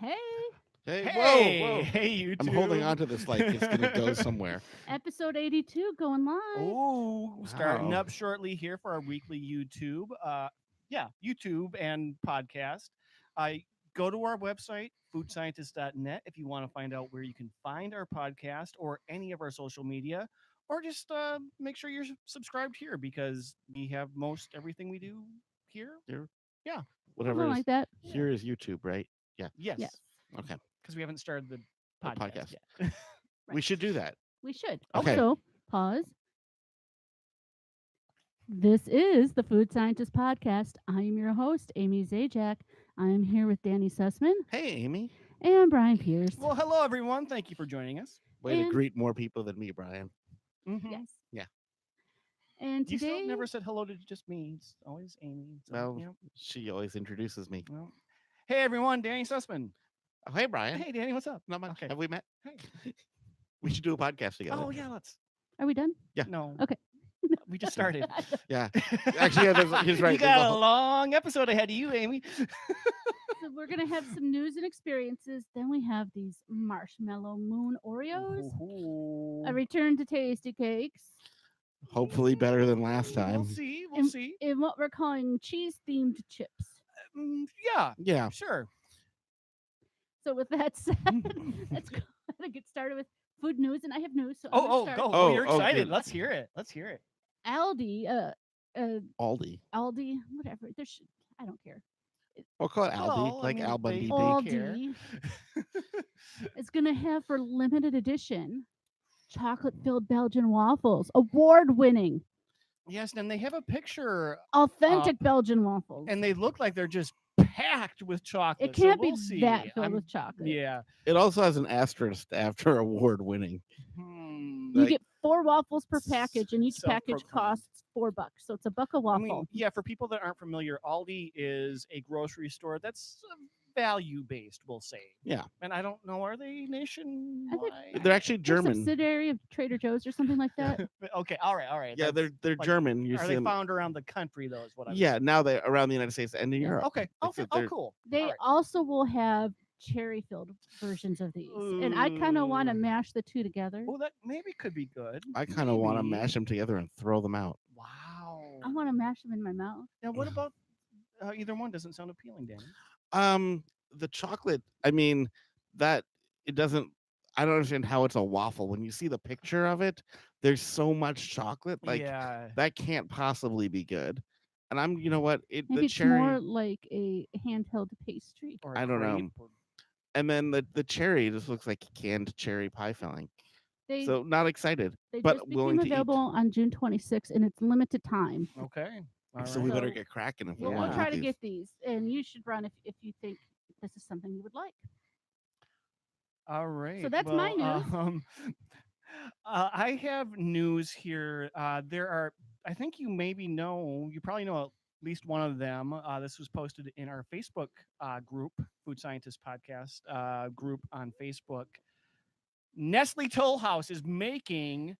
Hey, Hey, whoa. Hey, I'm holding on YouTube. to this like it's going to go somewhere. episode 82 going live. Oh, starting Wow. up shortly here for our weekly YouTube. YouTube and podcast. I go to our website, foodscientist.net, if you want to find out where you can find our podcast or any of our social media, or just make sure you're subscribed here because we have most everything we do here. Here, Yeah. whatever Something is like that. here is YouTube, right? Yeah. Yes, Yes, Okay. because we haven't started the The podcast podcast. yet. We should do that. we should. Okay. Also, pause. This is the Food Scientist Podcast. I am your host, Amy Zajac. I am here with Danny Sussman Hey, Amy. and Brian Pierce. Well, hello, everyone. Thank you for joining us. Way to And- greet more people than me, Brian. Mm-hmm. Yes. Yeah. And You still today, never said hello to just me. It's always Amy. So, Well, you know, she always introduces me. well. Hey, everyone. Danny Sussman. Oh, hey, Brian. Hey, Danny. What's up? Not much. Okay. Have we met? Hey. We should do a podcast together. Oh, yeah, let's. are we done? Yeah. No. Okay. We just started. Yeah. Actually, yeah, he's right. You There's got a a whole- long episode ahead of you, Amy. So we're gonna have some news and experiences. Then we have these marshmallow moon Oreos. Ooh. A return to Tastykakes. Hopefully better than last time. We'll see. We'll And- see. In what we're calling cheese themed chips. Yeah, Yeah. sure. So with that said, let's go ahead and get started with food news. And I have news. So I'm gonna Oh, start. go. Oh, Oh, you're oh, excited. good. Let's hear it. Let's hear it. Aldi, Aldi. Aldi, whatever. I don't care. We'll call it Aldi, Well, I like mean, Al Bundy. they care. Aldi is gonna have for limited edition chocolate filled Belgian waffles, award winning, Yes, and they have a picture, authentic Belgian waffles. and they look like they're just packed with chocolate. it can't so we'll be see. that filled I'm- with chocolate. Yeah. It also has an asterisk after award winning. Hmm. You Like- get 4 waffles per package, and each package Self-proclaimed. costs $4. So it's a buck a I waffle. mean, yeah, for people that aren't familiar, Aldi is a grocery store that's value based, we'll say. Yeah. And I don't know, are they nationwide? They're actually They're a German. subsidiary of Trader Joe's or something like that. Okay, all right. Yeah, that's- they're like, German. You Are see they them. found around the country though? Is what I'm Yeah, now they're around the United States and in Yeah. Europe. Okay. Like, Okay. so Oh, they're- cool. They All right. also will have cherry filled versions of these. And I kind of want to Ooh. mash the two together. Well, that maybe could be good. I kind of want to Maybe. mash them together and throw them out. Wow. I want to mash them in my mouth. Now, what about either one? Doesn't sound appealing, Danny. The chocolate. I mean, that it doesn't. I don't understand how it's a waffle. When you see the picture of it, there's so much chocolate. Like yeah. that can't possibly be good. And I'm, you know what? Maybe The it's cherry, more like a handheld pastry. Or a I don't know. crepe or- and then the cherry just looks like canned cherry pie filling. They So not excited. they but just willing became to eat. available on June 26th, and it's limited time. Okay. All So right. we better So get cracking if we We'll want Yeah. try to these. get these, and you should run if you think this is something you would like. All right. that's my well, news. I have news here. There are, I think you probably know at least one of them. This was posted in our Facebook group, Food Scientist Podcast group on Facebook. Nestle Toll House is making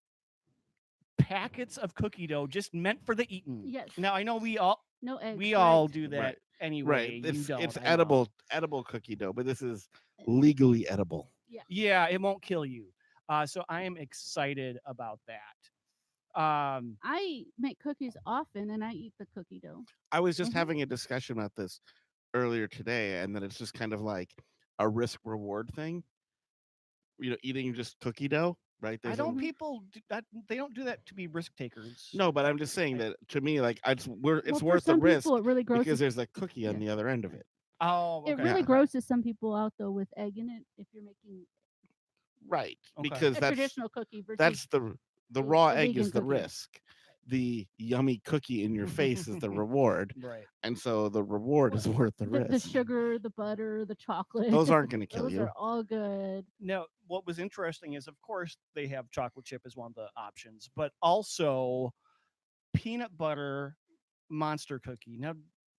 packets of cookie dough just meant for the eating. Yes. Now I know No eggs. we right? all do that Right. anyway. Right. You It's don't, it's I know. edible cookie dough, but this is legally edible. Yeah, it won't kill you. So I am excited about that. I make cookies often, and I eat the cookie dough. I was just Mhm. having a discussion about this earlier today, and that it's just kind of like a risk reward thing. Eating just cookie dough, right? I There's don't a, people do that. They don't do that to be risk takers. no, but I'm just saying I- that to me, like it's Well, it's for worth the some risk people, it really because grosses. there's a cookie on Yeah. the other end of it. Oh, It okay. really Yeah. grosses some people out though with egg in it. If you're making Right. Okay. Because a that's traditional cookie versus that's the a- raw a egg vegan is the cookie. risk. The yummy cookie in your face is the reward, Right. and so the reward is worth the the risk. sugar, the butter, the chocolate. Those aren't going to kill Those you. are all good. Now, what was interesting is, of course, they have chocolate chip as one of the options, but also peanut butter monster cookie. Now,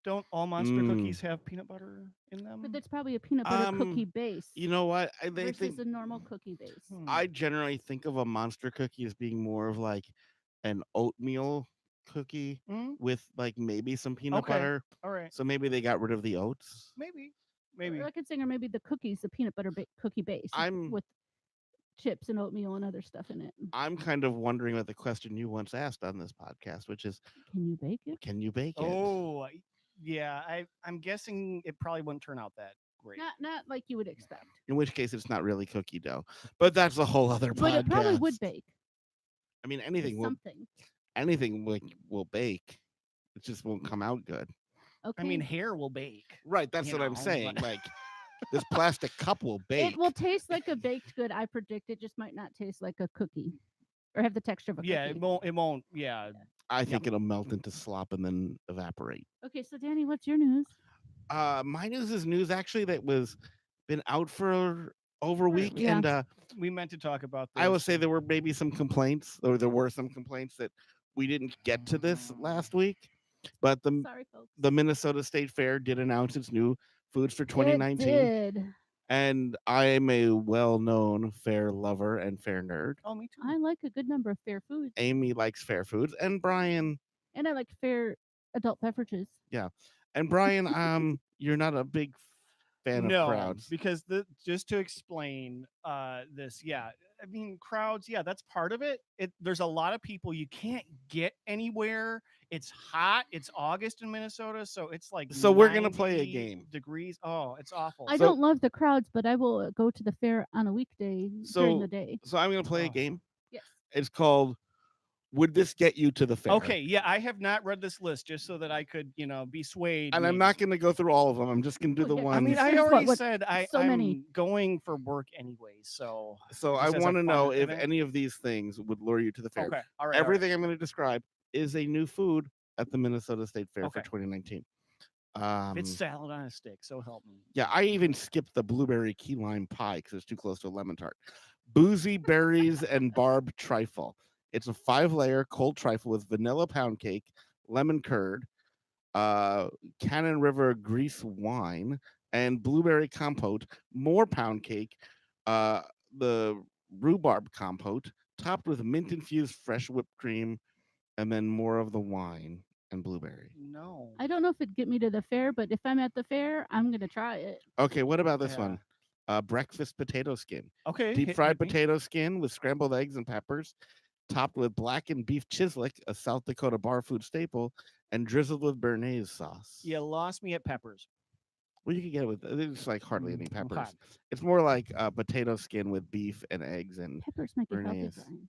don't all monster Mm. cookies have peanut butter in them? But that's probably a peanut butter Um, cookie base You know what? They versus think a normal cookie base. Hmm. I generally think of a monster cookie as being more of like an oatmeal cookie Mm, with like maybe some peanut Okay. butter. all right. So maybe they got rid of the oats. Maybe. maybe. Or I could say, or maybe the cookies, the peanut butter cookie base I'm with chips and oatmeal and other stuff in it. I'm kind of wondering about the question you once asked on this podcast, which is, Can you bake it? can you bake it? Oh, yeah. I'm guessing it probably wouldn't turn out that great. Not like you would expect. In which case, it's not really cookie dough. But that's a whole other But podcast. it probably would bake. I mean, With anything will bake. It just won't come out good. Okay. I mean, Herr will bake. Right. That's You what I'm know, saying. but- Like this plastic cup will bake. it will taste like a baked good. I predict it just might not taste like a cookie, or have the texture of a Yeah, cookie. it won't. It won't. Yeah. I think it'll melt into slop and then evaporate. Okay, so Danny, what's your news? My news is news actually that was been out for over a week, Yeah. and We meant to talk about this. I will say there were maybe some complaints, or there were some complaints that we didn't get to this last week. But Sorry, folks. the Minnesota State Fair did announce its new foods for 2019. It did. And I am a well-known fair lover and fair nerd. Oh, me too. I like a good number of fair foods, Amy likes fair foods, and Brian, and I like fair adult beverages. you're not a big fan No, of crowds. because just to explain this, yeah, I mean crowds, yeah, that's part of it. There's a lot of people you can't get anywhere. It's hot. It's August in Minnesota, so it's like So we're gonna play a 90 game. degrees. Oh, it's awful. I So- don't love the crowds, but I will go to the fair on a weekday during the day. So I'm gonna play a Oh. game. Yes. It's called "Would This Get You to the Fair?" Okay, yeah, I have not read this list just so that I could, be swayed. And I'm maybe. not gonna go through all of them. I'm just gonna do Oh, the yeah, I ones. I mean, I There's already what, said so I'm many. going for work anyway, so so I just as a want to fun know if event. any of these things would lure you to the fair. okay, all right. Everything I'm going to describe is a new food at the Minnesota State Fair for Okay. 2019. It's salad on a stick, so help me. Yeah, I even skipped the blueberry key lime pie because it's too close to a lemon tart. Boozy berries and barb trifle. It's a 5-layer cold trifle with vanilla pound cake, lemon curd, Cannon River grease wine, and blueberry compote. More pound cake, the rhubarb compote, topped with mint-infused fresh whipped cream, and then more of the wine and blueberry. No. I don't know if it'd get me to the fair, but if I'm at the fair, I'm gonna try it. Okay, what about this Yeah. one? Breakfast potato skin. Okay. Deep hit- fried hit me. potato skin with scrambled eggs and peppers, topped with blackened beef chislic, a South Dakota bar food staple, and drizzled with béarnaise sauce. You lost me at peppers. Well, you can get it with there's like hardly any Okay. peppers. It's more like potato skin with beef and eggs and Peppers make it healthy, Béarnaise. Brian.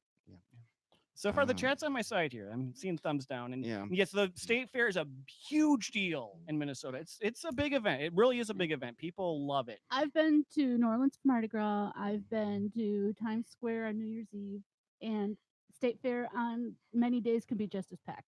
So far, the Um, chat's on my side here. I'm seeing thumbs down, and Yeah. yes, the state fair is a huge deal in Minnesota. It's a big event. It really is a big event. People love it. I've been to New Orleans for Mardi Gras. I've been to Times Square on New Year's Eve, and State Fair on many days can be just as packed.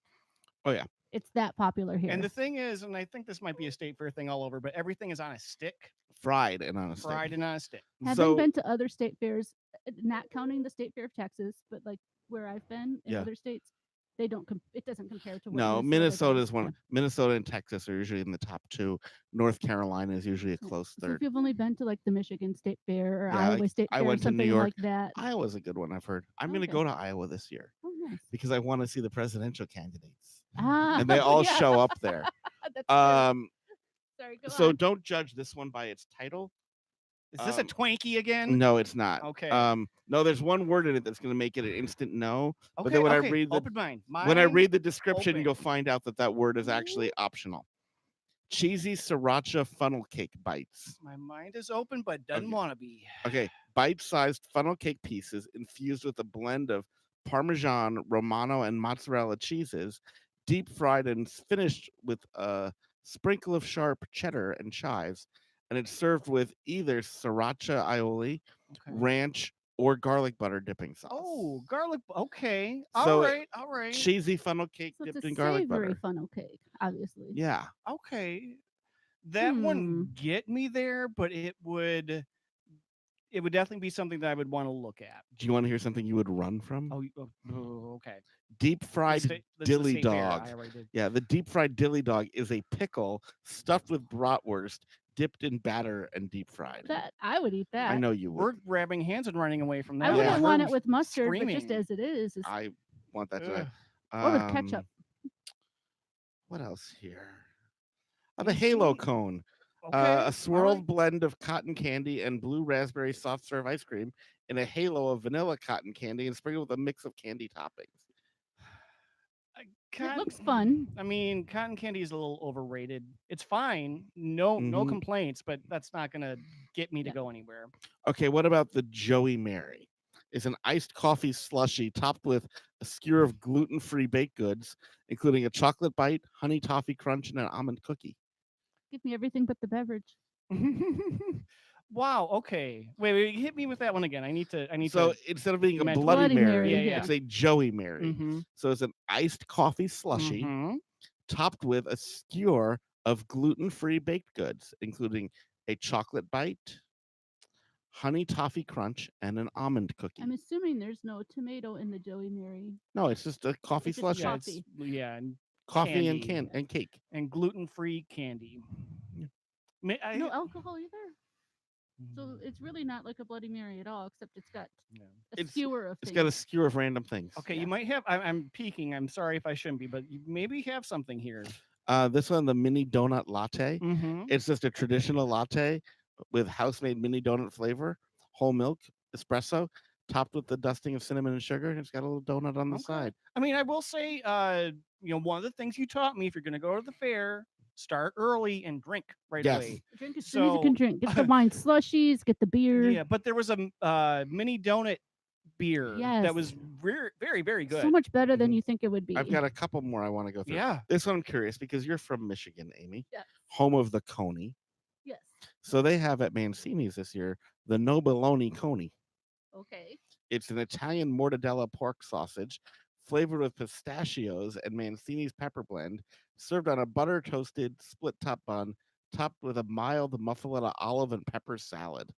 Oh, yeah. It's that popular here. And the thing is, and I think this might be a state fair thing all over, but everything is on a stick, fried and on a stick. fried and on a stick. Having So been to other state fairs, not counting the State Fair of Texas, but like where I've been in Yeah. other states, they don't. It doesn't compare to what no, Minnesota Minnesota does. is one. Yeah. Minnesota and Texas are usually in the top 2. North Carolina is usually a Yeah. close So third. if you've only been to like the Michigan State Fair or Yeah, Iowa State I Fair, or went to New something York. like that. Iowa's a good one, I've heard. I'm going to Okay. go to Iowa this year Oh, nice. because I want to see the presidential candidates, Ah, and they all yeah, show up there. that's true. Sorry, go So on. don't judge this one by its title. Is this a Um, Twinkie again? No, it's not. Okay. No, there's one word in it that's going to make it an instant no. Okay. but then when I okay. read the- open mind. When I Mine- read the description, open. you'll find out that word is actually optional. Cheesy sriracha funnel cake bites. my mind is open, but doesn't Okay. want to be. Okay, bite-sized funnel cake pieces infused with a blend of Parmesan, Romano, and mozzarella cheeses, deep fried and finished with a sprinkle of sharp cheddar and chives, and it's served with either sriracha aioli, Okay. ranch, or garlic butter dipping sauce. Oh, garlic. Okay. So, All right. All right. Cheesy funnel cake So it's dipped a in garlic savory butter. funnel cake, obviously. Yeah. Okay. That Hmm. wouldn't get me there, but it would definitely be something that I would want to look at. Do you want to hear something you would run from? Okay. Deep fried This is the dilly state fair. dog. I already did. Yeah, the deep fried dilly dog is a pickle stuffed with bratwurst, dipped in batter and deep fried. That I would eat that. I know you would. We're grabbing hands and running away from that. I Yeah. wouldn't want it We're with mustard, but screaming. just as it is. I want that today. Ugh. Or with ketchup. What else here? Oh, the Halo cone. Okay. A swirled blend of cotton candy and blue raspberry soft serve ice cream in a halo of vanilla cotton candy and sprinkled with a mix of candy toppings. It Cotton, looks fun. I mean, cotton candy is a little overrated. It's fine, no Mhm. complaints, but that's not gonna get me to Yeah. go anywhere. Okay, what about the Joey Mary? It's an iced coffee slushy topped with a skewer of gluten-free baked goods, including a chocolate bite, honey toffee crunch, and an almond cookie. Give me everything but the beverage. Wow. Okay. Wait. Hit me with that one again. I need So to. instead of being a mental- Bloody Bloody Mary, Mary, yeah. it's a Joey Mary. Mm-hmm. So it's an iced coffee slushy Mm-hmm. topped with a skewer of gluten-free baked goods, including a chocolate bite, honey toffee crunch, and an almond cookie. I'm assuming there's no tomato in the Joey Mary. No, it's just a coffee It's just slushy. Yeah. coffee. And Coffee candy. and cake. and gluten-free candy. Yeah. No alcohol either. So it's really not like a Bloody Mary at all, except it's got a It's- skewer of It's things. got a skewer of random things. Okay, Yeah. you might have. I'm peeking. I'm sorry if I shouldn't be, but you maybe have something here. This one, the mini donut latte. Mm-hmm. It's just a traditional latte with house-made mini donut flavor, whole milk, espresso, topped with the dusting of cinnamon and sugar, and it's got a little donut on the side. I mean, I will say, one of the things you taught me, if you're going to go to the fair, start early and drink right Yes. away. Drink as soon as you can So- drink. Get the wine slushies, get the beer. Yeah, but there was a mini donut beer that Yes. was very, very, very good. So much better than Mhm. you think it would be. I've got a couple more I want to go through. Yeah. This one I'm curious because you're from Michigan, Amy, Yes. home of the Coney. Yes. So they have at Mancini's this year the Nobiloni Coney. Okay. It's an Italian mortadella pork sausage flavored with pistachios and Mancini's pepper blend, served on a butter toasted split top bun, topped with a mild muffaletta olive and pepper salad.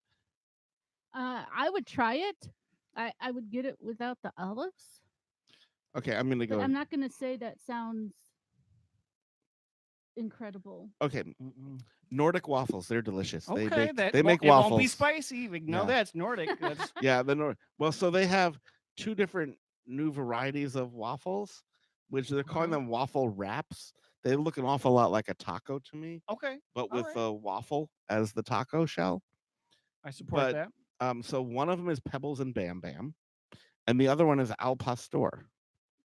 I would try it. I would get it without the olives, Okay, I'm gonna but go. I'm not going to say that sounds incredible. Okay, Mm-mm. Nordic waffles. They're delicious. Okay, They make it waffles. won't be spicy. We know Yeah. that's Nordic. That's Yeah, well, so they have two different new varieties of waffles, which they're calling Uh-huh. them waffle wraps. They look an awful lot like a taco to me, okay. but with Alright. a waffle as the taco shell. I support But that. so one of them is Pebbles and Bam Bam, and the other one is Al Pastor.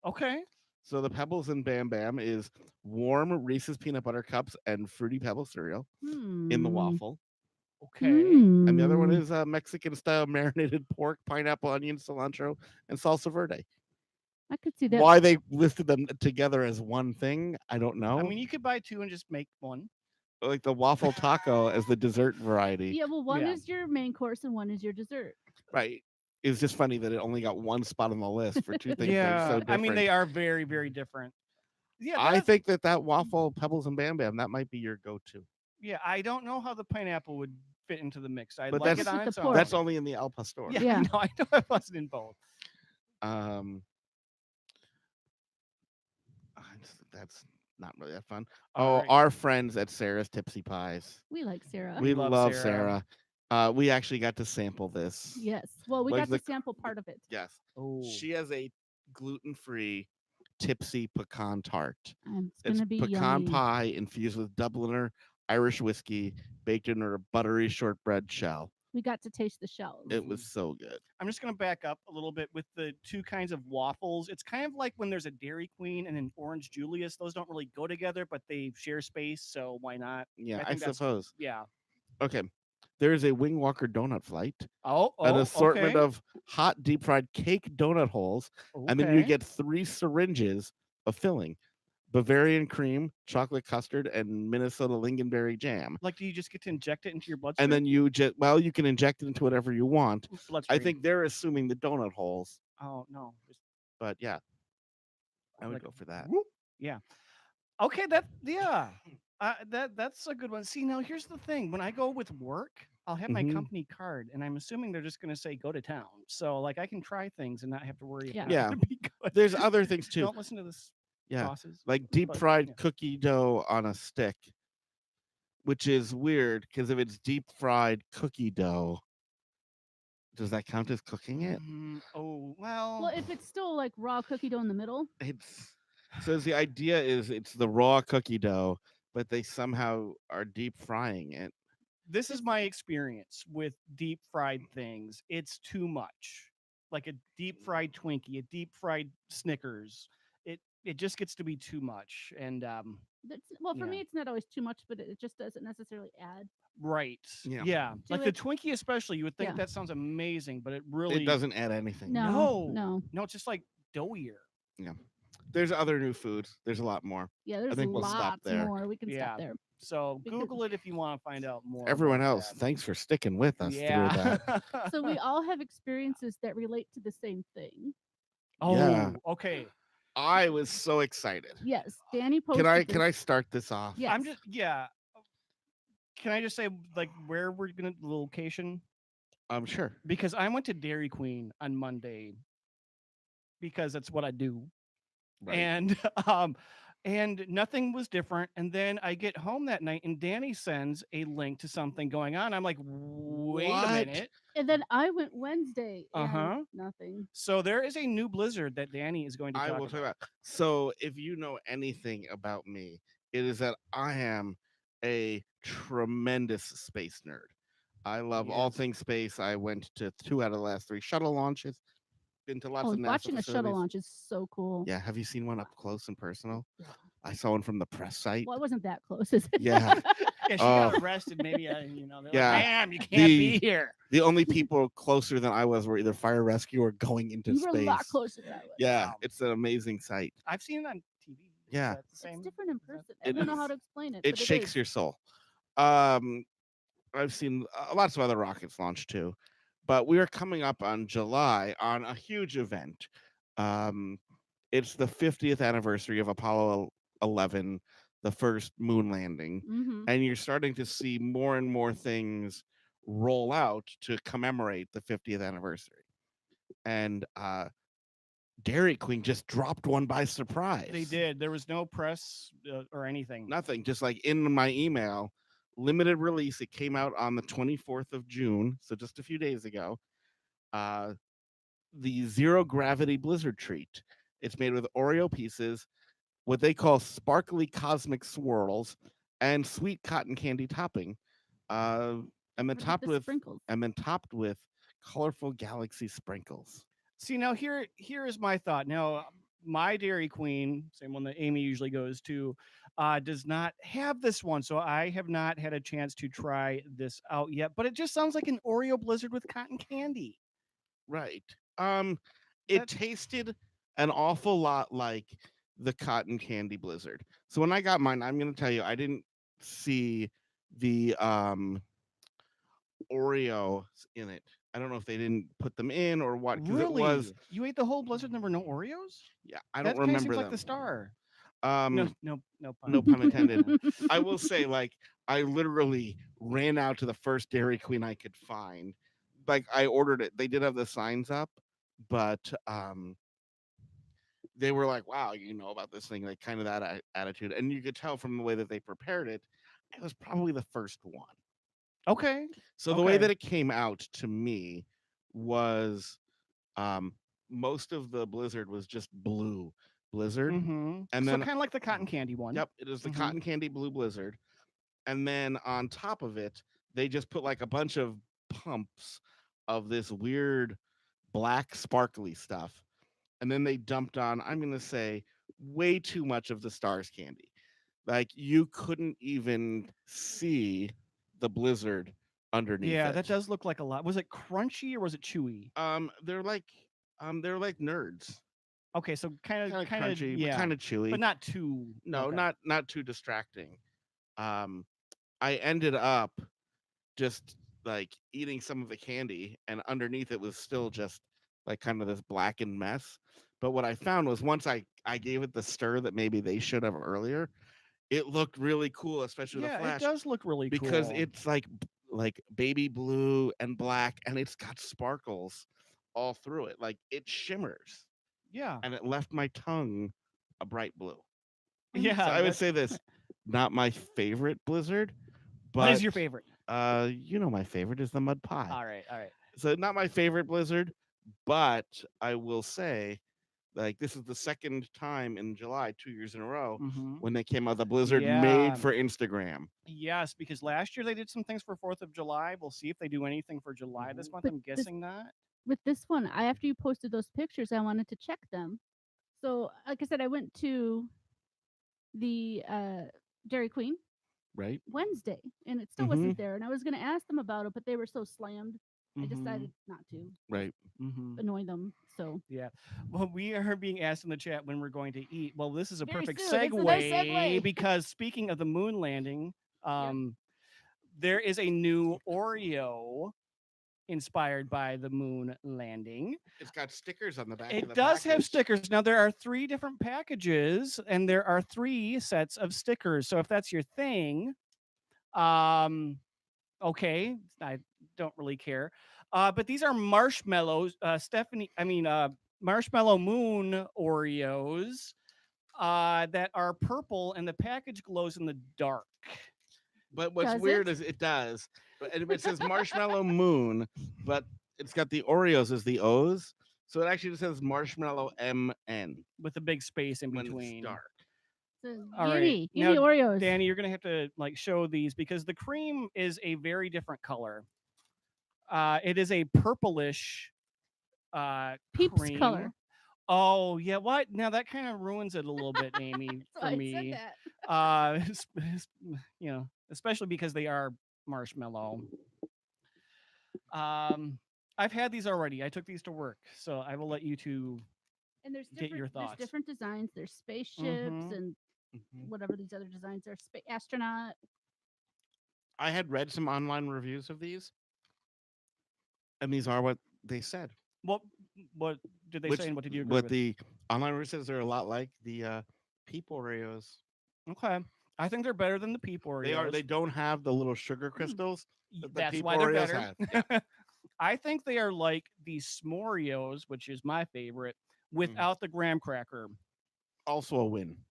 Okay. So the Pebbles and Bam Bam is warm Reese's peanut butter cups and fruity pebble cereal in the Hmm. waffle, Okay. and the other one Hmm. is Mexican style marinated pork, pineapple, onion, cilantro, and salsa verde. I could see that. Why they listed them together as one thing, I don't know. I mean, you could buy two and just make one. Like the waffle taco as the dessert variety, Yeah, well, one Yeah. is your main course and one is your dessert. right? It's just funny that it only got one spot on the list for two things that are so different. I mean, they are very, very different. Yeah, I think that waffle Pebbles and Bam Bam that might be your go-to. yeah. I don't know how the pineapple would fit into the mix. I'd But like that's- it on With the its own. pork. That's only in the Al Pastor. yeah, Yeah. No, I know it wasn't in both. Um, that's not really that fun. All right. Our friends at Sarah's Tipsy Pies. We like Sarah. We love love Sarah. Sarah. We actually got to sample this. Yes. Well, we Like got the- to sample part of it. Yes. Oh, She has a gluten-free tipsy pecan tart. It's It's gonna be pecan yummy. pie infused with Dubliner Irish whiskey, baked in a buttery shortbread shell. We got to taste the shells. It was so good. I'm just gonna back up a little bit with the two kinds of waffles. It's kind of like when there's a Dairy Queen and an Orange Julius. Those don't really go together, but they share space, so why not? Yeah, I think that's- suppose. Yeah. Okay. There is a Wing Walker donut flight, Oh, an assortment okay. of hot deep fried cake donut holes, and then you get 3 syringes of filling. Bavarian cream, chocolate custard, and Minnesota lingonberry jam. Like, do you just get to inject it into your bloodstream? And then you you can inject it into whatever you want. I Bloodstream. think they're assuming the donut holes, Oh no. Just but yeah, I would like go for that. whoop. Yeah. Okay. That's a good one. See, now here's the thing. When I go with work, I'll have my Mhm. company card, and I'm assuming they're just going to say go to town. So like I can try things and not have to worry. If Yeah. they're Yeah. gonna be good. There's other things too. Don't listen to this. Yeah, Bosses. like deep but, fried yeah. cookie dough on a stick, which is weird because if it's deep fried cookie dough, does that count as cooking it? Oh well. Well, if it's still like raw cookie dough in the middle, It's so the idea is it's the raw cookie dough, but they somehow are deep frying it. This is my experience with deep fried things. It's too much. Like a deep fried Twinkie, a deep fried Snickers. It just gets to be too much. And Well, for yeah. me, it's not always too much, but it just doesn't necessarily add Right. Yeah. Yeah. to Like the it. Twinkie especially, you would think Yeah. that sounds amazing, but it It really doesn't add anything. No, no. no. No, it's just like doughier. Yeah. There's other new foods. There's a lot more. Yeah, I there's think we'll stop lots there. more. We can Yeah. stop there. So Because- Google it if you want to find out more. Everyone about else, that. thanks for sticking with us through Yeah. that. So we all have experiences that relate to the same thing. Oh, Yeah. okay. I was so excited. Yes, Danny posted. Can I start this off? Yes. I'm just Can I just say like where we're gonna the location? Sure. Because I went to Dairy Queen on Monday because that's what I do. Right. And and nothing was different. And then I get home that night and Danny sends a link to something going on. I'm like, wait a What? minute. And then I went Wednesday and Uh-huh. nothing. So there is a new blizzard that Danny is going to I talk will about. talk about. So, if you know anything about me, it is that I am a tremendous space nerd. I love all Yes. things space. I went to 2 out of the last 3 shuttle launches. Been to lots Oh, of NASA watching a shuttle facilities. launch is so cool. Yeah, have you seen one up close and personal? I saw one from the press site. Well, I wasn't that close, is it? Yeah. Yeah, she Oh. got arrested. Maybe they're Yeah. like, ma'am, you can't be here. The only people closer than I was were either fire rescue or going into You were space. a lot closer than I was. Yeah, Wow. it's an amazing sight. I've seen it on TV. Yeah. Is that the same? It's different in is that- person. I It don't know how is. to explain it. It but shakes is. your soul. I've seen lots of other rockets launch too, but we are coming up on July on a huge event. It's the 50th anniversary of Apollo 11, the first moon landing, Mhm. and you're starting to see more and more things roll out to commemorate the 50th anniversary. And Dairy Queen just dropped one by surprise. They did. There was no press or anything. Nothing, just like in my email, limited release. It came out on the 24th of June, so just a few days ago. The zero gravity blizzard treat. It's made with Oreo pieces, what they call sparkly cosmic swirls, and sweet cotton candy topping. And then What about topped the with sprinkles? colorful galaxy sprinkles. See, now here is my thought. Now, my Dairy Queen, same one that Amy usually goes to, does not have this one, so I have not had a chance to try this out yet. But it just sounds like an Oreo blizzard with cotton candy. Right. It That- tasted an awful lot like the cotton candy blizzard. So when I got mine, I'm going to tell you, I didn't see the Oreos in it. I don't know if they didn't put them in or what. 'Cause Really? It was, You ate the whole blizzard, never no Oreos? yeah, I That don't kinda remember seems them. like the star. Um, No pun. no pun intended. I will say, like, I literally ran out to the first Dairy Queen I could find. Like, I ordered it. They did have the signs up, but they were like, "Wow, you know about this thing?" Like, kind of that attitude, and you could tell from the way that they prepared it, it was probably the first one. Okay. So the way Okay. that it came out to me was, most of the blizzard was just blue blizzard, Mm-hmm. and So then kind of like the cotton candy one. yep, it is the Mhm. cotton candy blue blizzard. And then on top of it, they just put like a bunch of pumps of this weird black sparkly stuff. And then they dumped on, I'm going to say, way too much of the stars candy. Like you couldn't even see the blizzard underneath Yeah, it. that does look like a lot. Was it crunchy or was it chewy? They're like nerds. Okay, so kind Kind of of crunchy, yeah, but kind of chewy. but not too. No, okay. not too distracting. I ended up just like eating some of the candy, and underneath it was still just like kind of this blackened mess. But what I found was once I gave it the stir that maybe they should have earlier, it looked really cool, especially with Yeah, the it flash, does look really because cool. it's like baby blue and black, and it's got sparkles all through it. Like it shimmers, Yeah, and it left my tongue a bright blue. yeah. So I would that's- say this, not my favorite blizzard, but What is your favorite? you know my favorite is the mud pie. All right, all right. So not my favorite blizzard, but I will say Like this is the second time in July, 2 years in a row, Mhm. when they came out the blizzard Yeah. made for Instagram. Yes, because last year they did some things for 4th of July. We'll see if they do anything for July this month. But I'm this guessing not. with this one, after you posted those pictures, I wanted to check them. So, like I said, I went to the Dairy Queen Right? Wednesday, and it still Mm-hmm. wasn't there. And I was going to ask them about it, but they were so slammed, I Mhm. decided not to Right. Mhm. annoy them. So Yeah. Well, we are being asked in the chat when we're going to eat. Well, this is a very perfect soon. It's a nice segue segue. because speaking of the moon landing, Yep. there is a new Oreo inspired by the moon landing. It's got stickers on the back of It the does have package. stickers. Now, there are 3 different packages and there are 3 sets of stickers. So if that's your thing, um, okay, I don't really care. But these are marshmallows, marshmallow moon Oreos that are purple and the package glows in the dark. But what's Does weird it? is it does. But and it says Marshmallow Moon, but it's got the Oreos as the O's. So it actually just says Marshmallow MN With a big space in when it's between. dark. So, All right. gimme Now, Oreos. Danny, you're gonna have to like show these because the cream is a very different color. It is a purplish Peeps cream. color. Oh yeah, what? Now that kind of ruins it a little bit, Amy, That's for why I said me. that. Especially because they are marshmallow. I've had these already. I took these to work, so I will let you two And there's get your different there's thoughts. different designs. There's spaceships Mhm. and Mhm. whatever these other designs are. Astronaut. I had read some online reviews of these, and these are what they said. What what did they say, Which and what did you agree what with? the online review says they're a lot like the Peep Oreos. Okay, I think they're better than the Peep They are. Oreos. They don't have the little sugar Mm. crystals that the That's Peep why they're Oreos better. have. Yeah. I think they are like the S'moreos, which is my favorite, Mm. without the graham cracker. Also a win.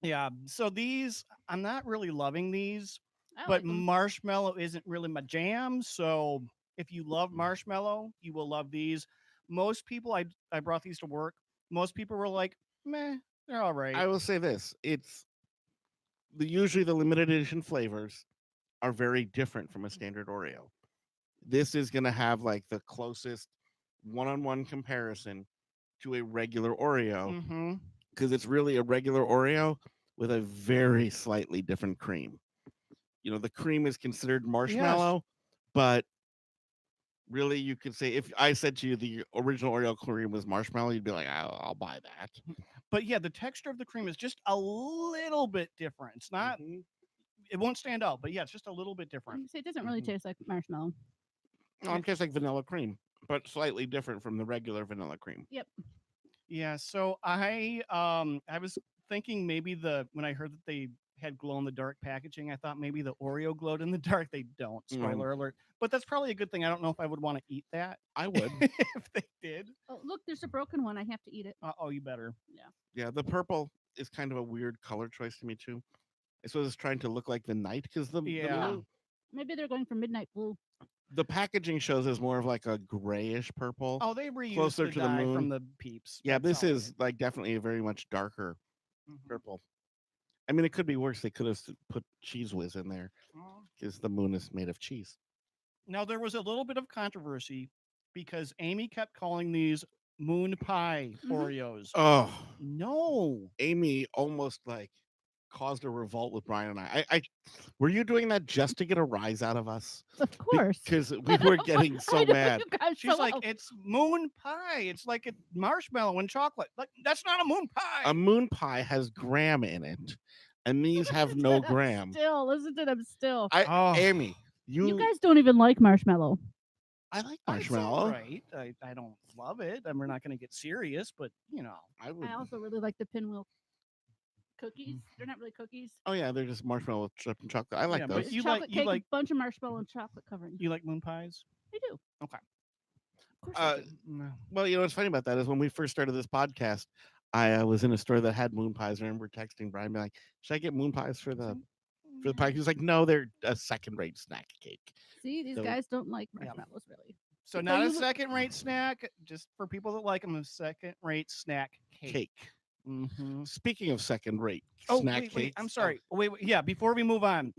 Yeah. So these, I'm not really loving these, I but like them. marshmallow isn't really my jam. So if you love marshmallow, you will love these. Most people, I brought these to work. Most people were like, meh, they're all right. I will say this: it's usually the limited edition flavors are very different from a standard Oreo. This is going to have like the closest one-on-one comparison to a regular Oreo Mm-hmm. because it's really a regular Oreo with a very slightly different cream. You know, the cream is considered Yes. marshmallow, but really you could say if I said to you the original Oreo cream was marshmallow, you'd be like, I'll buy that. But yeah, the texture of the cream is just a little bit different. It's not, Mhm, it won't stand out, but yeah, it's just a little bit different. So it doesn't really mhm. taste like marshmallow. No, I'm just like vanilla cream, but slightly different from the regular vanilla cream. Yep. Yeah, so I was thinking maybe when I heard that they had glow in the dark packaging, I thought maybe the Oreo glowed in the dark. They don't. Spoiler alert. But that's probably a good thing. I don't know if I would want to eat that I would. if they did. Oh, look, there's a broken one. I have to eat it. Oh, you better. Yeah, the purple is kind of a weird color choice to me too. I suppose it's trying to look like the night because the Yeah. blue, Maybe they're going for midnight blue. the packaging shows is more of like a grayish purple, Oh, they reused closer the to the dye moon. from the Peeps. Yeah, That's this all is like definitely a very much darker Mhm. purple. I mean, it could be worse. They could have put cheese whiz in there Oh. because the moon is made of cheese. Now there was a little bit of controversy because Amy kept calling these moon pie Mhm. Oreos. Oh, No. Amy almost like caused a revolt with Brian and I were you doing that just to get a rise out of us? Of course. Because we were getting I so know mad. you guys She's so like, well. it's moon pie. It's like a marshmallow and chocolate. Like, that's not a moon pie. A moon pie has graham in it, and these have no graham. Still, listen to them still. Amy, You guys don't even like marshmallow. I like It's all marshmallow. right. I don't love it. And we're not going to get serious, but you know. I would. I also really like the pinwheel cookies. They're not really cookies. Oh yeah, they're just marshmallow with chip and chocolate. I like Yeah, but those. It's you chocolate like you cake, like a bunch of marshmallow and chocolate covering. you like moon pies? I do. Okay. Of course I do. No. Well, you know what's funny about that is when we first started this podcast, I was in a store that had moon pies. I remember texting Brian, being like, "Should I get moon pies for the pie?" He was like, "No, they're a second-rate snack cake." See, these So- guys don't like Yeah. marshmallows really. So So not a you- second-rate snack, just for people that like them, a second-rate snack cake. Cake. Mm-hmm. Speaking of second-rate Oh, snack wait, cakes, I'm sorry. Wait, yeah, before we move on,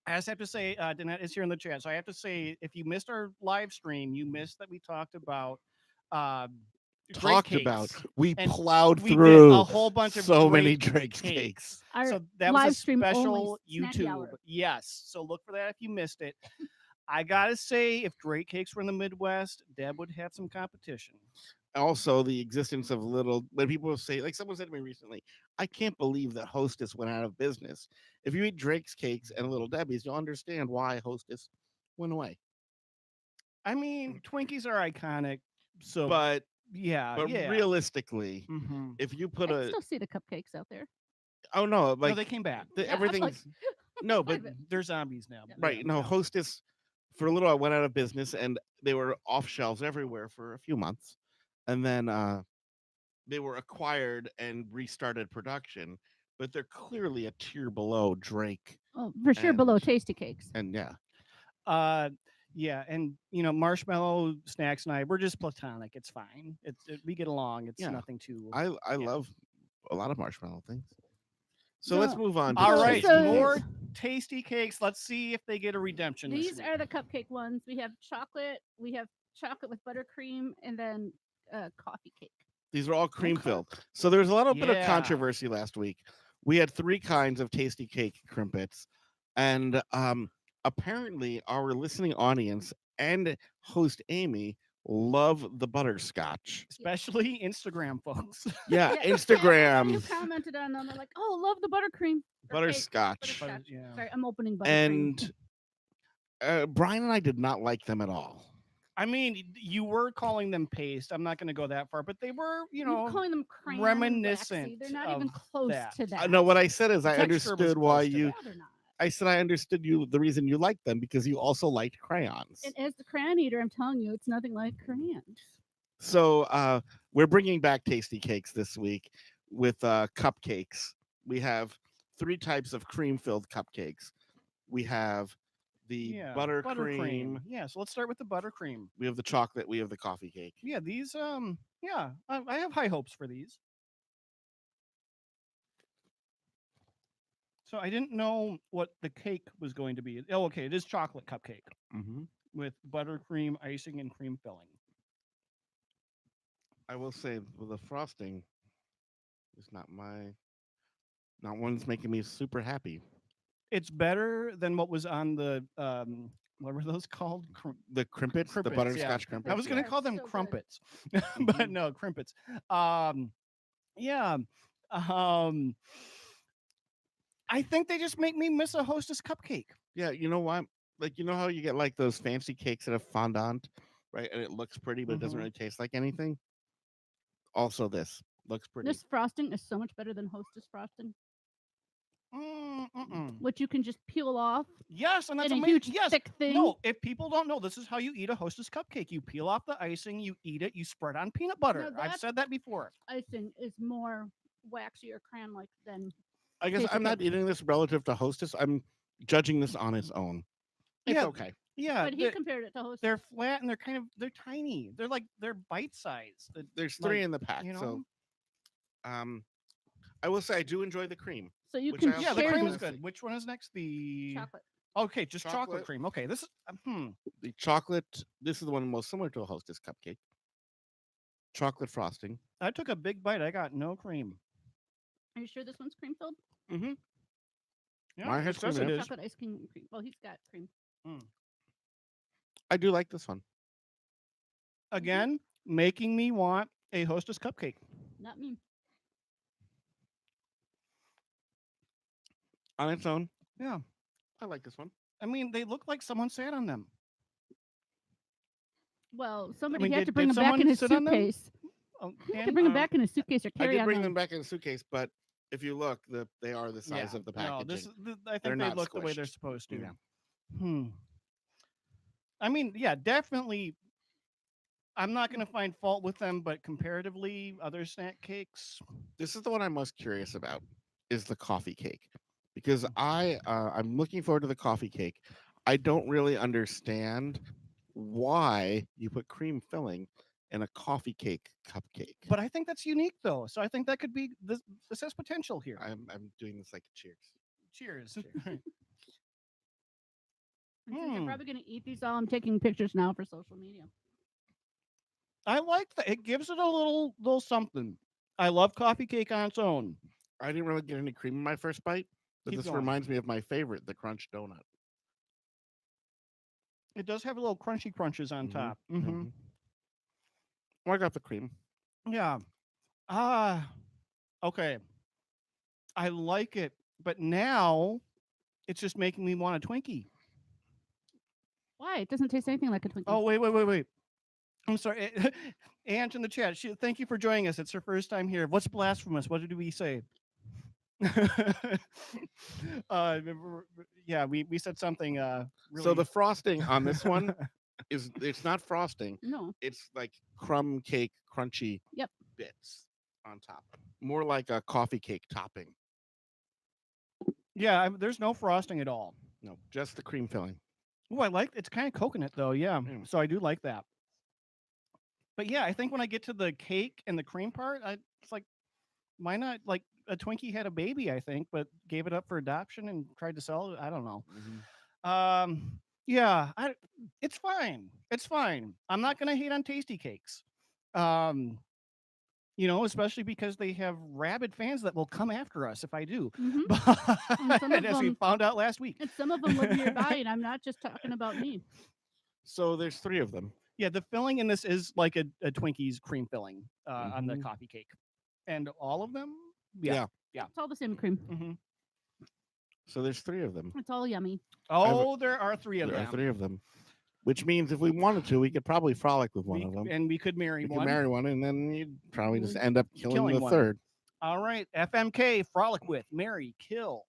I just have to say, Danette is here in the chat, so I have to say, if you missed our live stream, you missed that we talked about uh, Drake talked cakes. about. We And plowed we did through a whole bunch of so many Drake Drake's cakes. Our So that was a live stream only special snacky YouTube. hour. Yes. So look for that if you missed it. I gotta say, if Drake cakes were in the Midwest, Deb would have some competition. Also, the existence of little, when people say, like someone said to me recently, I can't believe that Hostess went out of business. If you eat Drake's cakes and Little Debbie's, you'll understand why Hostess went away. I mean, Twinkies are iconic. So, But yeah. realistically, Mm-hmm. if you I put can a, still see the cupcakes out there. oh no, No, like they came back. the, Yeah, I'm like, everything's no, but Wait a They're zombies now. Yeah. right, no, Hostess for a little while went out of business, and they were off shelves everywhere for a few months, and then they were acquired and restarted production. But they're clearly a tier below Drake, oh, for sure below And- Tastykakes. and yeah, Yeah, and Marshmallow, Snacks, and I, we're just platonic. It's fine. We get along. It's Yeah. nothing too. I Yeah. love a lot of marshmallow things. So let's So- move on. To All the right, Tasty more Cakes. Tastykakes. Let's see if they get a redemption. this These week. are the cupcake ones. We have chocolate. We have chocolate with buttercream, and then coffee cake. These are all cream Okay. filled. So there was a little bit of Yeah. controversy last week. We had 3 kinds of Tastykake Krimpets, and apparently our listening audience and host Amy love the butterscotch. especially Instagram folks. Yeah, Yeah, You Instagram commented on them. They're like, "Oh, love the buttercream." or cake, butterscotch. butterscotch. Yeah. Sorry, I'm opening buttercream. And Brian and I did not like them at all. I mean, you were calling them paste. I'm not going to go that far, but they were, You're calling them crayon reminiscent waxy. They're not even of close that. to that. No, what I said is I texture was understood why close to you. that. No, they're not. I said I understood you the reason you liked them because you also liked crayons. And as the crayon eater, I'm telling you, it's nothing like crayons. So we're bringing back Tastykakes this week with cupcakes. We have 3 types of cream-filled cupcakes. We have the buttercream. Yeah, so let's start with the buttercream. We have the chocolate. We have the coffee cake. Yeah, these I have high hopes for these. So I didn't know what the cake was going to be. Oh, okay, it is chocolate cupcake Mm-hmm. with buttercream icing and cream filling. I will say the frosting is not one's making me super happy. It's better than what was on the what were those called? The crimpets, the Crimpets, yeah. butterscotch crimpets. I was going to Yeah, call them so good. crumpets, but Mhm. no, crimpets. Yeah. I think they just make me miss a Hostess cupcake. Yeah, you know what? Like, you know how you get like those fancy cakes that have fondant, right? And it looks pretty, but it doesn't Mhm. really taste like anything. Also, this looks pretty. This frosting is so much better than Hostess frosting, Mm-mm. which you can just peel off Yes, and that's in a amazing. huge Yes. thick thing. No, if people don't know, this is how you eat a Hostess cupcake. You peel off the icing, you eat it, you spread on peanut butter. I've that's- said that before. Icing is more waxy or crayon-like than. I guess I'm not Tasty eating this relative to Hostess. I'm judging this on its own. It's Yeah, okay. Yeah, But he compared it to Hostess. they're flat and they're tiny. They're bite sized. There's 3 like, in the pack, you know? so I will say I do enjoy the cream. So you which can I Yeah, also the share cream like is these. good. Which one is next? The Chocolate. Okay, just chocolate Chocolate. cream. Okay, this is The chocolate. This is the one most similar to a Hostess cupcake. Chocolate frosting. I took a big bite. I got no cream. Are you sure this one's cream-filled? Mm-hmm. Yeah, Mine it has says cream it in it. is. Chocolate ice cream. Well, he's got cream. I do like this one. Again, making me want a Hostess cupcake. Not me. On its own, Yeah, I like this one. I mean, they look like someone sat on them. Well, somebody mean, had to did bring them back someone in his sit on them? suitcase. Oh, He had to and- bring them um, back in his suitcase or I carry did on. bring them back in a suitcase, but if you look, they are the size yeah, of the no, packaging. I They're think they not look the way they're squished. supposed to. Yeah. I mean, yeah, definitely. I'm not going to find fault with them, but comparatively, other snack cakes. This is the one I'm most curious about. Is the coffee cake, because I'm looking forward to the coffee cake. I don't really understand why you put cream filling in a coffee cake cupcake. But I think that's unique, though. So I think that could be this. This has potential here. I'm doing this like cheers. Cheers. And since you're Hmm. probably going to eat these all, I'm taking pictures now for social media. I like that. It gives it a little something. I love coffee cake on its own. I didn't really get any cream in my first bite, but Keep this going. reminds me of my favorite, the crunch donut. It does have a little crunchy crunches on top. Mhm. Well, I got the cream. Yeah. Ah. Okay. I like it, but now it's just making me want a Twinkie. Why? It doesn't taste anything like a Twinkie. Oh, wait. I'm sorry. Aunt in the chat. Thank you for joining us. It's her first time here. What's blasphemous? What did we say? uh, yeah, we said something. Really... So the frosting on this one it's not frosting. No. It's like crumb cake crunchy Yep. bits on top. More like a coffee cake topping. Yeah, there's no frosting at all. No, just the cream filling. Oh, I like it's kind of coconut though. Yeah, so I do like that. But yeah, I think when I get to the cake and the cream part, it's like, why not? Like a Twinkie had a baby, I think, but gave it up for adoption and tried to sell it. I don't know. Yeah, it's fine. It's fine. I'm not gonna hate on Tastykakes. Especially because they have rabid fans that will come after us if I do. And as we found out last week. And some of them live nearby, and I'm not just talking about me. So there's 3 of them. Yeah, the filling in this is like a Twinkie's cream filling on the coffee cake. And all of them? Yeah. It's all the same cream. So there's 3 of them. It's all yummy. Oh, there are 3 of them. them. There are 3 of them. Which means if we wanted to, we could probably frolic with one of them. And we could marry one. We could marry one, and then you'd probably just end up killing the one. third. All right. FMK, frolic with, marry, kill.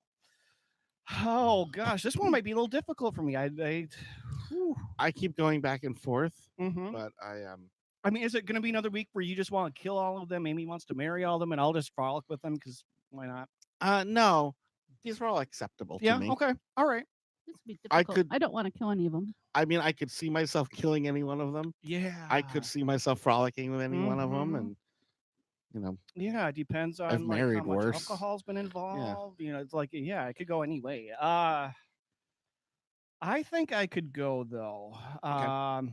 Oh, gosh. This one might be a little difficult for me. I keep going back and forth, but I mean, is it going to be another week where you just want to kill all of them? Amy wants to marry all of them, and I'll just frolic with them because why not? No. These are all acceptable to me. Okay. All right. This would be difficult. I don't want to kill any of them. I mean, I could see myself killing any one of them. Yeah. I could see myself frolicking with any one of them, and Yeah, it depends on I've married how much worse. alcohol's been involved. It's like, it could go any way. I think I could go though. Okay.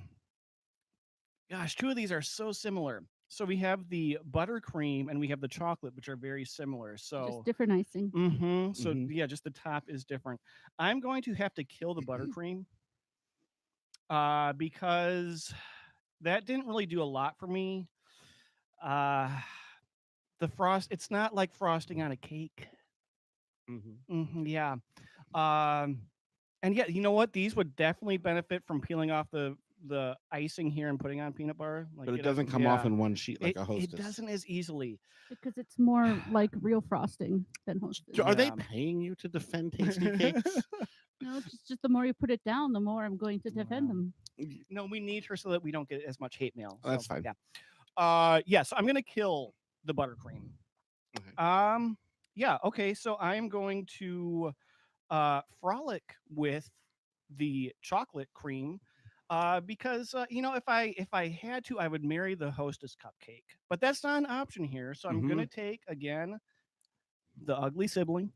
Gosh, 2 of these are so similar. So we have the buttercream and we have the chocolate, which are very similar. So just different icing. So yeah, just the top is different. I'm going to have to kill the buttercream because that didn't really do a lot for me. The frost, it's not like frosting on a cake. Yeah. And yeah, you know what? These would definitely benefit from peeling off the icing here and putting on peanut butter. Like but it doesn't come off in one sheet like a Hostess. It doesn't as easily. Because it's more like real frosting than Hostess. Are they paying you to defend Tastykakes? No, it's just the more you put it down, the more I'm going to defend them. No, we need her so that we don't get as much hate mail. So, that's fine. Yeah. So I'm going to kill the buttercream. Okay. Yeah. Okay. So I am going to frolic with the chocolate cream because if I had to, I would marry the Hostess cupcake, but that's not an option here. So I'm gonna take again the ugly sibling,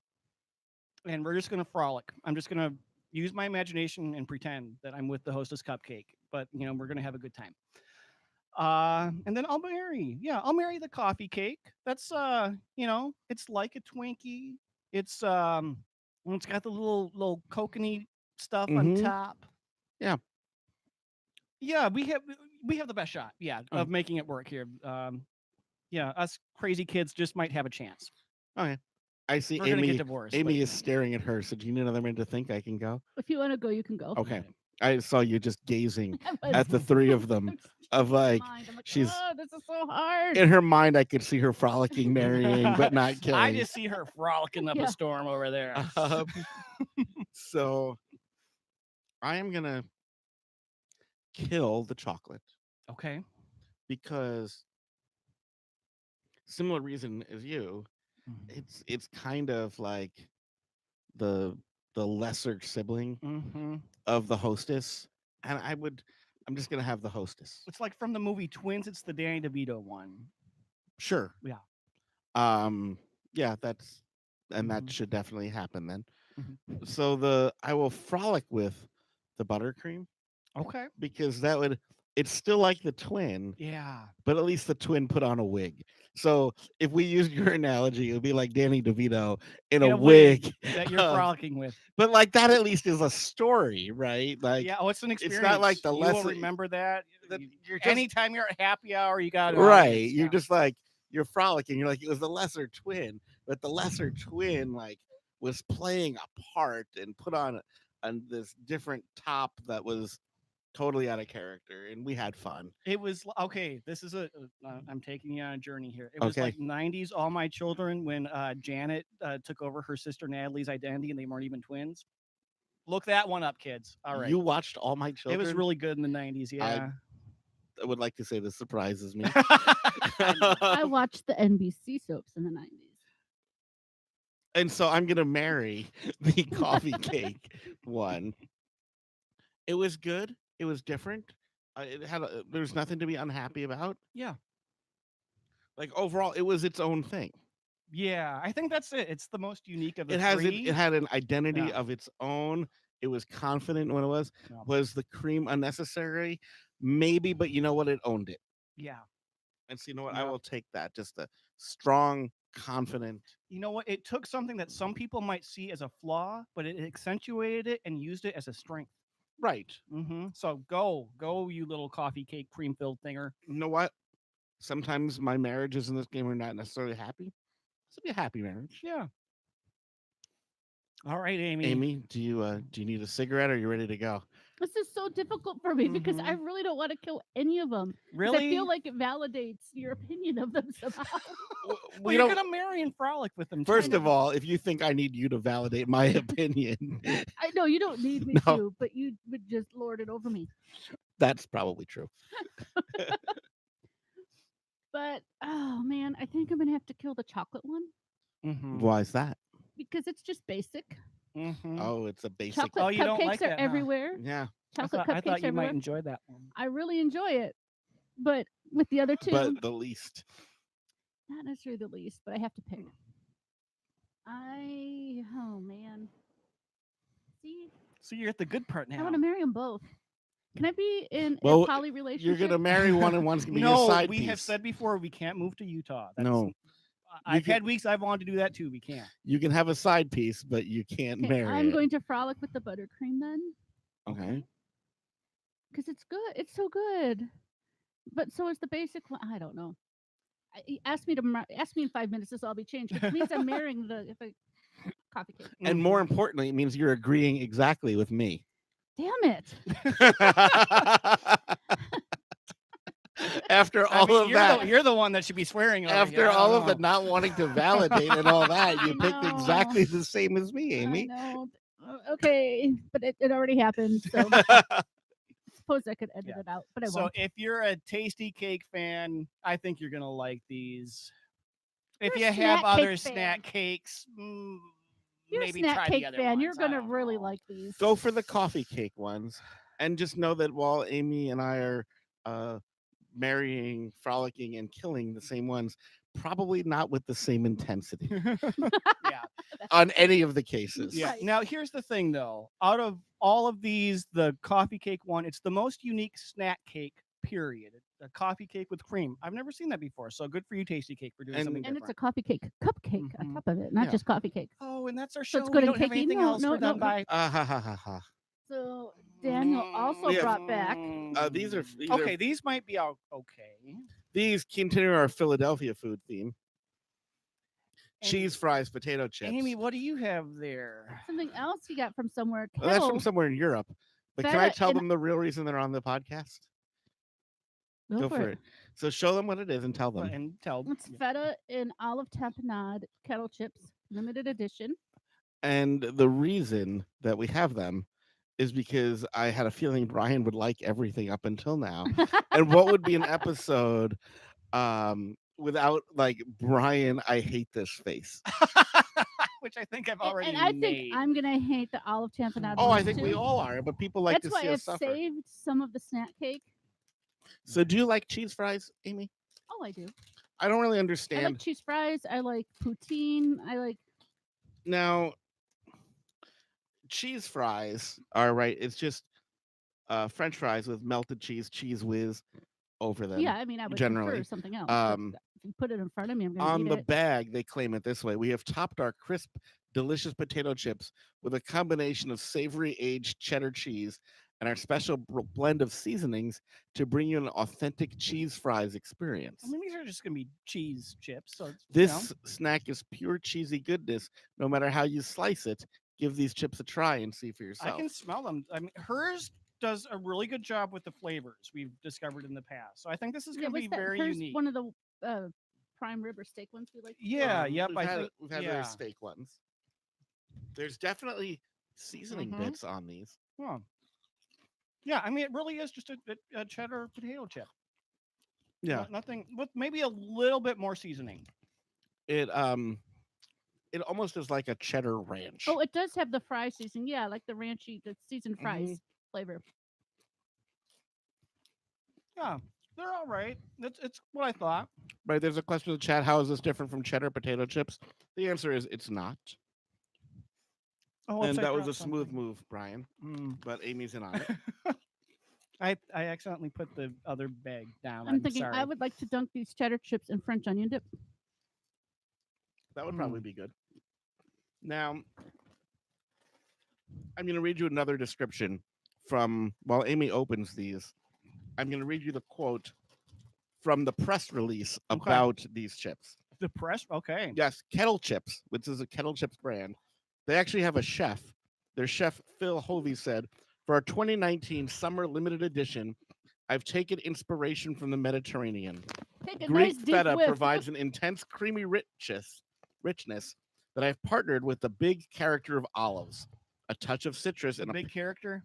and we're just gonna frolic. I'm just gonna use my imagination and pretend that I'm with the Hostess cupcake, but we're gonna have a good time. And then I'll marry the coffee cake. That's it's like a Twinkie. It's it's got the little coconut stuff on top. Yeah, we have the best shot. Yeah, of making it work here. Yeah, us crazy kids just might have a chance. Okay. I see. We're gonna get divorced. Amy is staring at her. So do you need another minute to think? I can go. If you want to go, you can go. Okay. I saw you just gazing at the 3 of them. Of like, she's. Oh, this is so hard. In her mind, I could see her frolicking, marrying, but not killing. I just see her frolicking up a storm over there. So, I am gonna kill the chocolate. Okay. Because similar reason as you, it's kind of like the lesser sibling of the Hostess, and I'm just gonna have the hostess. It's like from the movie Twins. It's the Danny DeVito one. Sure. Yeah. Yeah, that Mhm. should definitely happen then. Mhm. So I will frolic with the buttercream Okay. because it's still like the twin, Yeah. but at least the twin put on a wig. So if we used your analogy, it would be like Danny DeVito in a In a wig wig. that you're frolicking with. But like that at least is a story, right? Like Yeah. Oh, it's an it's experience. not like the you will lesson remember that. you're just Anytime you're at happy hour, you got it. right. You're just like you're frolicking. You're like it was the lesser twin, but the lesser twin like was playing a part and put on this different top that was totally out of character, and we had fun. It was okay. This is I'm taking you on a journey here. It was Okay. like '90s All My Children when Janet took over her sister Natalie's identity, and they weren't even twins. Look that one up, kids. All right. You watched All My Children? It was really good in the '90s. Yeah. I would like to say this surprises me. I watched the NBC soaps in the 90s. And so I'm gonna marry the coffee cake one. It was good. It was different. There's nothing to be unhappy about. Yeah. Like overall, it was its own thing. Yeah. I think that's it. It's the most unique of the It has three. it had an identity Yeah. of its own. It was confident when it was. Yeah. Was the cream unnecessary? Maybe, but you know what? It owned it. Yeah. And so you know what? I Yeah. will take that. Just a strong, confident. You know what? It took something that some people might see as a flaw, but it accentuated it and used it as a strength. Right. So go, you little coffee cake cream filled thinger. You know what? Sometimes my marriages in this game are not necessarily happy. This will be a happy marriage. Yeah. All right, Amy. Amy, do you need a cigarette or are you ready to go? This is so difficult for me because I really don't want to kill any of them. Really? I feel like it validates your opinion of them somehow. Well, you're gonna marry and frolic with them. First of all, if you think I need you to validate my opinion, I know you don't need me to, but you would just lord it over me. That's probably true. But oh man, I think I'm gonna have to kill the chocolate one Why is that? because it's just basic. Oh, it's a basic. Chocolate Oh, you don't cupcakes like are that, huh? everywhere. Yeah. Chocolate I cupcakes thought you everywhere. might enjoy that one. I really enjoy it, but with the other two, But the least. not necessarily the least. But I have to pick. Oh man. See, So you're at the good part now. I want to marry them both. Can I be in Well, a poly relationship? You're gonna marry one and one's gonna be your No, side we piece. have said before we can't move to Utah. No. I've had weeks I've wanted to do that too. We can't. You can have a side piece, but you can't Okay, marry I'm it. going to frolic with the buttercream then, Okay. because it's good. It's so good. But so is the basic one. I don't know. Ask me in 5 minutes. This will all be changed. It means I'm marrying the coffee cake. And more importantly, it means you're agreeing exactly with me. Damn it! After all of that, you're the one that should be swearing. Over after here. I all don't of the know. not wanting to validate and all that, you I picked know. exactly the same as me, Amy. I know. Okay, but it already happened. So suppose I could edit it out, but I So won't. if you're a Tastykake fan, I think you're gonna like these. If You're you a have snack other cake fan. snack cakes, You're maybe a snack try cake the other fan. ones. You're I gonna don't really know. like these. Go for the coffee cake ones, and just know that while Amy and I are marrying, frolicking, and killing the same ones, probably not with the same intensity Yeah. on any of the cases. Yeah. Right. Now here's the thing, though. Out of all of these, the coffee cake one, it's the most unique snack cake. Period. A coffee cake with cream. I've never seen that before. So good for you, Tastykake, for doing something And different. it's a coffee cake cupcake on top of it, not Yeah. just coffee cake. Oh, and that's our So show. it's good we and don't have cakey? anything No, else. no, We're done no. by. Ha ha ha ha. So Daniel also Yeah. brought back. These are Okay, these might be okay. These continue our Philadelphia food theme. Cheese fries, potato chips. Amy, what do you have there? Something else he got from somewhere. Well, that's from Kettle. somewhere in Europe. But can I Feta tell and- them the real reason they're on the podcast? Go for it. So show them what it is and tell them. And tell. It's feta and olive tapenade kettle chips, limited edition. And the reason that we have them is because I had a feeling Bryan would like everything up until now. And what would be an episode without like Bryan, I hate this face? which I think I've And, already and I made. think I'm gonna hate the olive tapenade. Oh, I ones, think we too. all are, but people like That's to why see I've us suffer. saved some of the snack cake. So, do you like cheese fries, Amy? Oh, I do. I don't really I understand. like cheese fries. I like poutine. I like. Now, cheese fries are right. It's just French fries with melted cheese whiz over them. Yeah, I mean, I would generally. prefer something else. Um, But if you put it in front of me, I'm gonna On eat the it. bag, they claim it this way: we have topped our crisp, delicious potato chips with a combination of savory aged cheddar cheese and our special blend of seasonings to bring you an authentic cheese fries experience. I mean, these are just gonna be cheese chips. So it's, This snack is pure cheesy goodness, no matter how you slice it. Give these chips a try and see for I yourself. can smell them. I mean, hers does a really good job with the flavors we've discovered in the past. So I think this is Yeah, gonna be what's that? very Hers, unique. one of the prime rib or steak ones we like. Yeah, yep. We've I had, think we've had yeah. those steak ones. There's definitely seasoning Mhm. bits on these. Huh. Yeah, I mean, it really is just a cheddar potato chip. Yeah, Nothing with maybe a little bit more seasoning. it almost is like a cheddar ranch. Oh, it does have the fry seasoning. Yeah, like the ranchy, the seasoned fries Mhm. flavor. Yeah, they're all right. It's what I thought. Right, there's a question in the chat: how is this different from cheddar potato chips? The answer is it's not. Oh, And oops, I that was a dropped smooth something. move, Brian. Mm. But Amy's in on it. I accidentally put the other bag down. I'm thinking sorry. I would like to dunk these cheddar chips in French onion dip. That would probably be good. Now, I'm going to read you another description from while Amy opens these. I'm going to read you the quote from the press release Okay. about these chips. The press. Okay. Yes, Kettle Chips, which is a Kettle Chips brand. They actually have a chef. Their chef, Phil Hovey, said, for our 2019 summer limited edition, I've taken inspiration from the Mediterranean. Take a Greek nice deep feta whiff. provides an intense creamy richness that I've partnered with the big character of olives, a touch of citrus, The and big character.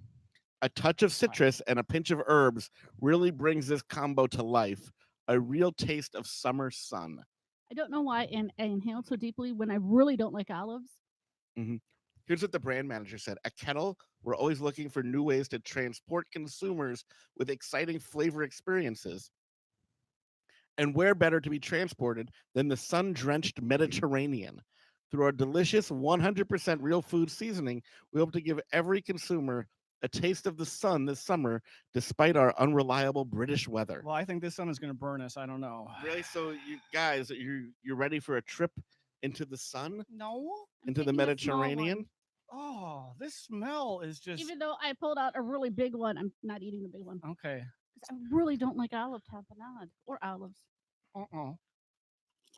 a touch of citrus and a pinch of herbs really brings this combo to life. A real taste of summer sun. I don't know why I inhaled so deeply when I really don't like olives. Here's what the brand manager said: at Kettle, we're always looking for new ways to transport consumers with exciting flavor experiences. And where better to be transported than the sun-drenched Mediterranean? Through our delicious 100% real food seasoning, we hope to give every consumer a taste of the sun this summer, despite our unreliable British weather. Well, I think this sun is going to burn us. I don't know. Really? So, you guys, you're ready for a trip into the sun, No. into the taking a small Mediterranean? one. Oh, this smell is just Even though I pulled out a really big one, I'm not eating the big one okay. because I really don't like olive tapenade or olives. Uh-uh.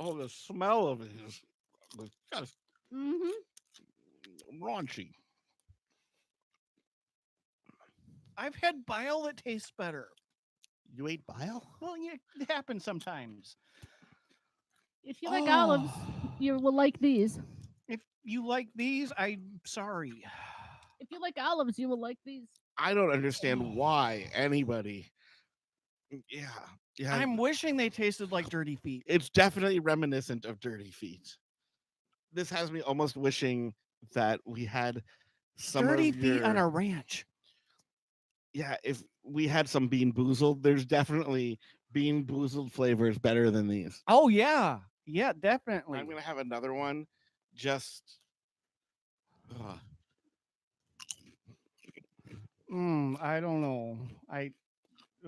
Oh, the smell of it is just Mm-hmm. raunchy. I've had bile that tastes better. You ate bile? Well, yeah, it happens sometimes. If you like olives, Oh. you will like these. If you like these, I'm sorry. If you like olives, you will like these. I don't understand why anybody. Yeah. I'm wishing they tasted like dirty feet. It's definitely reminiscent of Dirty Feet. This has me almost wishing that we had some Dirty of feet on your- a ranch. Yeah, if we had some Bean Boozled, there's definitely Bean Boozled flavors better than these. Oh yeah, yeah, definitely. I'm gonna have another one. Just ugh. I don't know.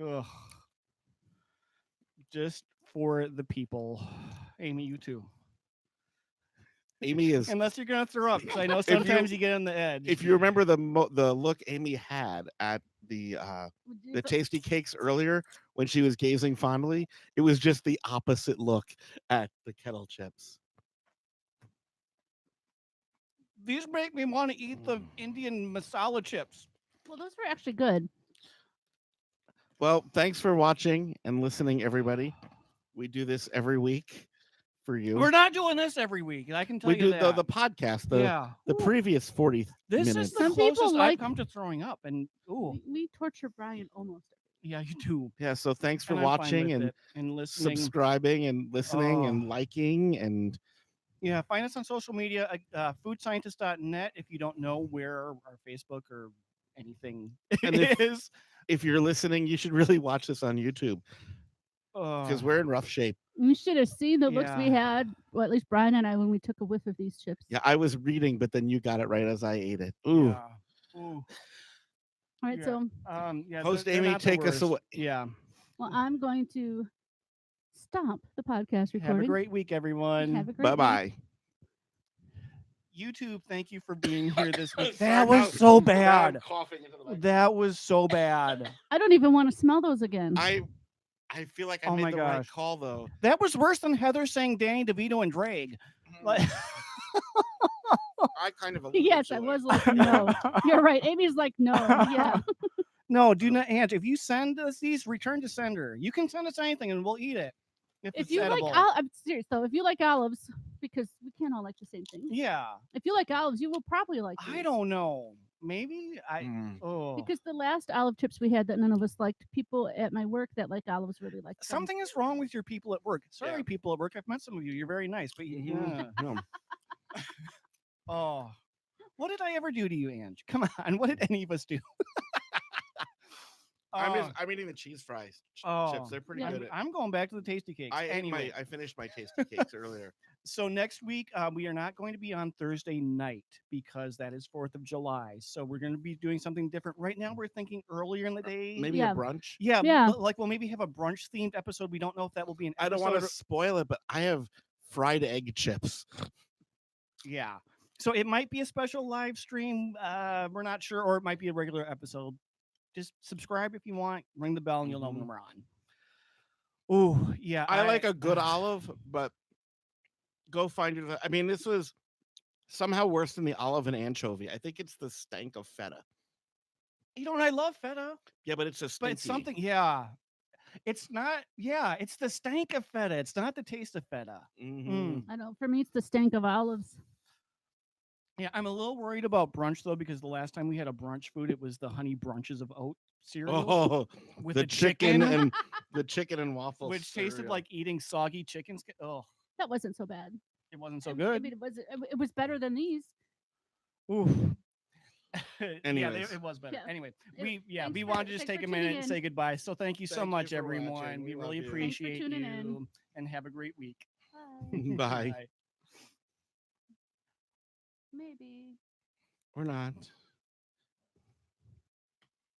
Ugh. Just for the people. Amy, you too. Amy is. Unless you're gonna throw up, 'cause I know If you- sometimes you get on the edge. If you remember the look Amy had at the Would you the put- Tastykakes earlier when she was gazing fondly, it was just the opposite look at the Kettle chips. These make me want to eat the Indian masala chips. Well, those were actually good. Well, thanks for watching and listening, everybody. We do this every week for you. We're not doing this every week. I can tell We you do that. the podcast, yeah. the previous 40 This minutes. is the Some people closest like- I've come to throwing up, and We torture Bryan almost. yeah, you do. Yeah, so thanks for And I'm fine watching with and it and listening. subscribing and listening Oh. and liking and Yeah, find us on social media, foodscientist.net if you don't know where our Facebook or anything And if is. if you're listening, you should really watch this on YouTube because Uh, we're in rough shape. You should have seen the looks we Yeah. had, well, at least Bryan and I, when we took a whiff of these chips. Yeah, I was reading, but then you got it right as I ate it. Ooh. Yeah. Ooh. All right, Yeah. so Yeah, Host they're Amy, not the take us worst. away. Yeah. well, I'm going to stop the podcast recording. Have a great week, everyone. Have a great Bye week. bye. YouTube, thank you for being here this week. Sorry, That now- was so now I'm bad. coughing into the mic. That was so bad. I don't even want to smell those again. I feel like I Oh made my the right gosh. call though. That was worse than Heather saying Danny DeVito and Drake. Like, I kind of alluded Yes, to I it. was like, no. You're right. Amy's like, no. Yeah. No, do not, Ange. If you send us these, return to sender. You can send us anything and we'll eat it. If If it's you like, edible. I'm serious though. If you like olives, because we can't all like the same thing. Yeah. If you like olives, you will probably like. I these. don't know. Maybe I. Mm. Oh. Because the last olive chips we had that none of us liked, people at my work that like olives really liked them. Something is wrong with your people at work. Sorry, Yeah. people at work. I've met some of you. You're very nice, but Mhm. No. Oh, what did I ever do to you, Ange? Come on, what did any of us do? I'm eating the cheese fries chips. They're pretty Yeah. good. I'm going back to the Tastykakes. Anyway, I finished my Tastykakes earlier. so next week we are not going to be on Thursday night because that is 4th of July. So we're going to be doing something different. Right now, we're thinking earlier in the day. Maybe Yeah. a brunch. Yeah, Yeah. like we'll maybe have a brunch themed episode. We don't know if that will be an I don't episode. want to spoil it, but I have fried egg chips. Yeah. So it might be a special live stream. We're not sure, or it might be a regular episode. Just subscribe if you want. Ring the bell, and you'll know when we're on. Oh yeah, I like a good olive, but go find it. I mean, this was somehow worse than the olive and anchovy. I think it's the stank of feta. You know, and I love feta, Yeah, but it's just but it's something. Yeah, it's not. Yeah, it's the stank of feta. It's not the taste of feta. Mm-hmm. I know. For me, it's the stank of olives. Yeah, I'm a little worried about brunch though because the last time we had a brunch food, it was the honey brunches of oat cereal Oh, with the the chicken and the chicken and waffles, which tasted cereal. like eating soggy chicken. Oh, That wasn't so bad. it wasn't so I good. mean, it was better than these. Oof. Yeah, Anyways. it was better. Yeah. Anyway, Thanks we for- wanted to just thanks take for a minute tuning and in. say goodbye. So thank you so Thank you much, for everyone. watching. We We really love you. appreciate tuning you, in. and have a great week. Bye. Bye. Bye. Maybe. Or not.